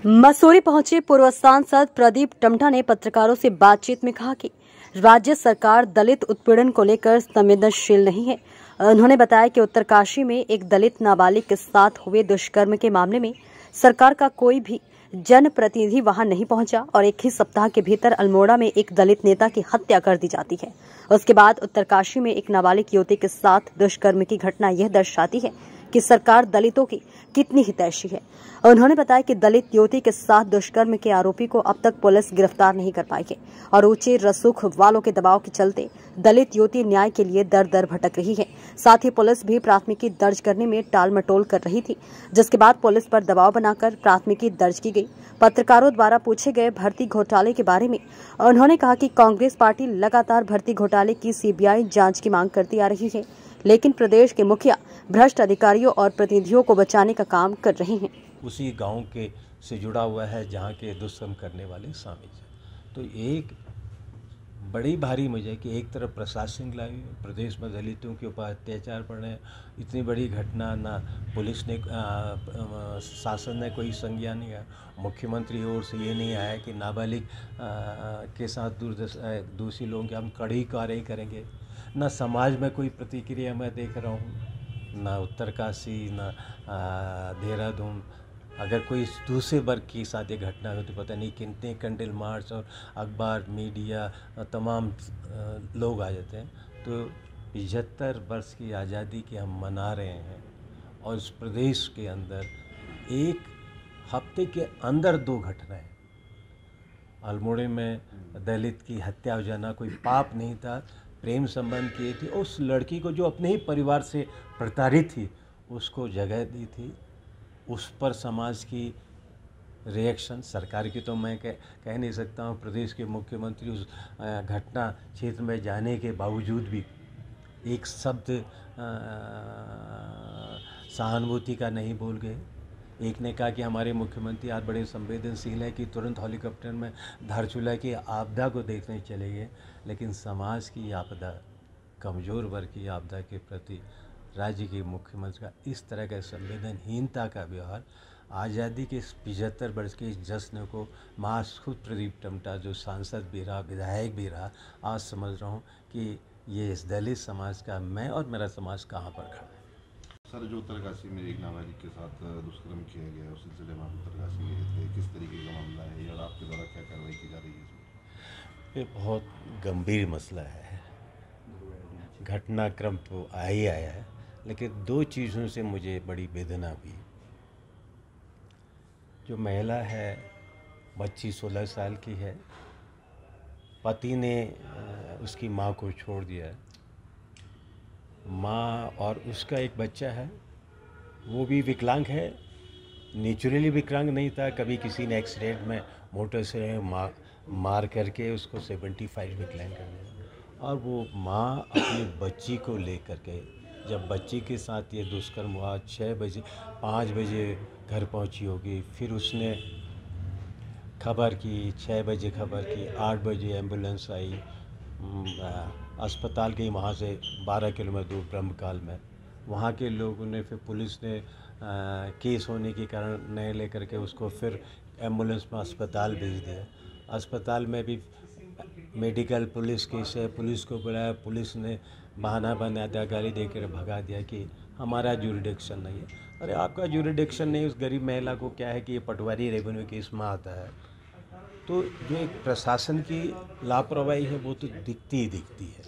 मसूरी पहुंचे पूर्व सांसद प्रदीप टमटा ने पत्रकारों से बातचीत में कहा कि राज्य सरकार दलित उत्पीड़न को लेकर संवेदनशील नहीं है। उन्होंने बताया कि उत्तरकाशी में एक दलित नाबालिग के साथ हुए दुष्कर्म के मामले में सरकार का कोई भी जनप्रतिनिधि वहां नहीं पहुंचा और एक ही सप्ताह के भीतर अल्मोड़ा में एक दलित नेता की हत्या कर दी जाती है। उसके बाद उत्तरकाशी में एक नाबालिग युवती के साथ दुष्कर्म की घटना यह दर्शाती है कि सरकार दलितों की कितनी हितैषी है। उन्होंने बताया कि दलित युवती के साथ दुष्कर्म के आरोपी को अब तक पुलिस गिरफ्तार नहीं कर पाई है और ऊंचे रसूख वालों के दबाव के चलते दलित युवती न्याय के लिए दर दर भटक रही है। साथ ही पुलिस भी प्राथमिकी दर्ज करने में टाल मटोल कर रही थी, जिसके बाद पुलिस पर दबाव बनाकर प्राथमिकी दर्ज की गई। पत्रकारों द्वारा पूछे गए भर्ती घोटाले के बारे में उन्होंने कहा कि कांग्रेस पार्टी लगातार भर्ती घोटाले की सीबीआई जांच की मांग करती आ रही है, लेकिन प्रदेश के मुखिया भ्रष्ट अधिकारियों और प्रतिनिधियों को बचाने का काम कर रहे हैं। उसी गांव के से जुड़ा हुआ है जहां के दुष्कर्म करने वाले शामिल हैं। तो एक बड़ी भारी मुझे कि एक तरफ प्रशासन लाई प्रदेश में दलितों के ऊपर अत्याचार पड़ रहे हैं, इतनी बड़ी घटना ना पुलिस ने शासन ने कोई संज्ञान नहीं लिया। मुख्यमंत्री ओर से ये नहीं आया कि नाबालिग के साथ दोषी लोगों की हम कड़ी कार्रवाई करेंगे। ना समाज में कोई प्रतिक्रिया मैं देख रहा हूँ, ना उत्तरकाशी ना देहरादून। अगर कोई दूसरे वर्ग के साथ ये घटना हो तो पता नहीं कितने कैंडल मार्च और अखबार मीडिया तमाम लोग आ जाते हैं। तो 75 वर्ष की आज़ादी की हम मना रहे हैं और इस प्रदेश के अंदर एक हफ्ते के अंदर 2 घटनाएं। अल्मोड़े में दलित की हत्या हो जाना कोई पाप नहीं था, प्रेम संबंध किए थे। उस लड़की को जो अपने ही परिवार से प्रताड़ित थी उसको जगह दी थी। उस पर समाज की रिएक्शन सरकार की तो मैं कह नहीं सकता हूँ। प्रदेश के मुख्यमंत्री उस घटना क्षेत्र में जाने के बावजूद भी एक शब्द सहानुभूति का नहीं बोल गए। एक ने कहा कि हमारे मुख्यमंत्री आज बड़े संवेदनशील है कि तुरंत हेलीकॉप्टर में धारचूला की आपदा को देखने चले गए, लेकिन समाज की आपदा, कमज़ोर वर्ग की आपदा के प्रति राज्य के मुख्यमंत्री का इस तरह का संवेदनहीनता का व्यवहार आज़ादी के 75 वर्ष के इस जश्न को मैं खुद प्रदीप टमटा जो सांसद भी रहा, विधायक भी रहा, आज समझ रहा हूँ कि ये इस दलित समाज का मैं और मेरा समाज कहाँ पर खड़ा है। सर, जो उत्तरकाशी में एक नाबालिग के साथ दुष्कर्म किया गया उस सिलसिले में आप उत्तरकाशी गए थे, किस तरीके का मामला है और आपके द्वारा क्या कार्रवाई की जा रही है इसमें? ये बहुत गंभीर मसला है। घटनाक्रम तो आया है, लेकिन 2 चीज़ों से मुझे बड़ी वेदना हुई। जो महिला है बच्ची 16 साल की है, पति ने उसकी माँ को छोड़ दिया है। माँ और उसका एक बच्चा है, वो भी विकलांग है। नेचुरली विकलांग नहीं था, कभी किसी ने एक्सीडेंट में मोटर से मार करके उसको 75 विकलांग कर दिया। और वो माँ अपनी बच्ची को लेकर के जब बच्ची के साथ ये दुष्कर्म हुआ 6 बजे 5 बजे घर पहुंची होगी, फिर उसने खबर की, 6 बजे खबर की, 8 बजे एम्बुलेंस आई, अस्पताल गई वहाँ से 12 किलोमीटर दूर ब्रह्मकाल में। वहाँ के लोगों ने फिर पुलिस ने केस होने के कारण नहीं लेकर के उसको फिर एम्बुलेंस में अस्पताल भेज दिया। अस्पताल में भी मेडिकल पुलिस केस है, पुलिस को बुलाया, पुलिस ने बहाना बना दिया, गाली देकर भगा दिया कि हमारा जुरिडिक्शन नहीं है। अरे आपका जुरिडिक्शन नहीं, उस गरीब महिला को क्या है कि ये पटवारी रेवेन्यू केस में आता है। तो जो एक प्रशासन की लापरवाही है वो तो दिखती ही दिखती है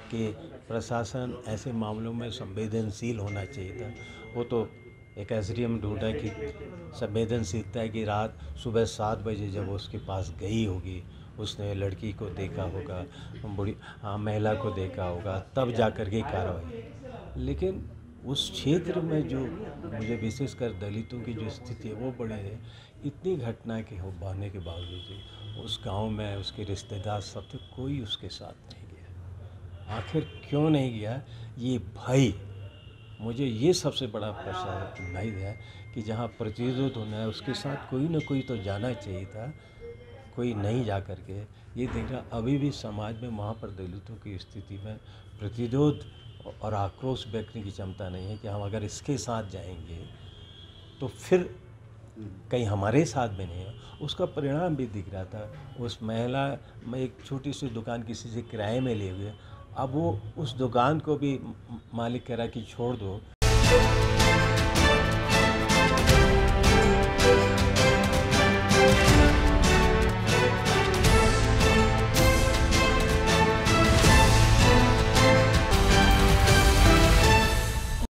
कि प्रशासन ऐसे मामलों में संवेदनशील होना चाहिए था। वो तो एक एसडीएम ढूंढा कि संवेदनशीलता है कि रात सुबह 7 बजे जब उसके पास गई होगी, उसने लड़की को देखा होगा, बूढ़ी महिला को देखा होगा, तब जा कर के कार्रवाई। लेकिन उस क्षेत्र में जो मुझे विशेषकर दलितों की जो स्थिति है वो बड़ी है। इतनी घटना के होने के बावजूद उस गांव में उसके रिश्तेदार सब थे, कोई उसके साथ नहीं गया। आखिर क्यों नहीं गया? ये भय, मुझे ये सबसे बड़ा प्रश्न भय है कि जहाँ प्रतिरोध होना है उसके साथ कोई ना कोई तो जाना चाहिए था, कोई नहीं जा कर के। ये देख रहा अभी भी समाज में वहाँ पर दलितों की स्थिति में प्रतिरोध और आक्रोश व्यक्त की क्षमता नहीं है कि हम अगर इसके साथ जाएंगे तो फिर कहीं हमारे साथ में नहीं है, उसका परिणाम भी दिख रहा था। उस महिला में एक छोटी सी दुकान किसी से किराए में लिए हुए, अब वो उस दुकान को भी मालिक कह रहा कि छोड़ दो,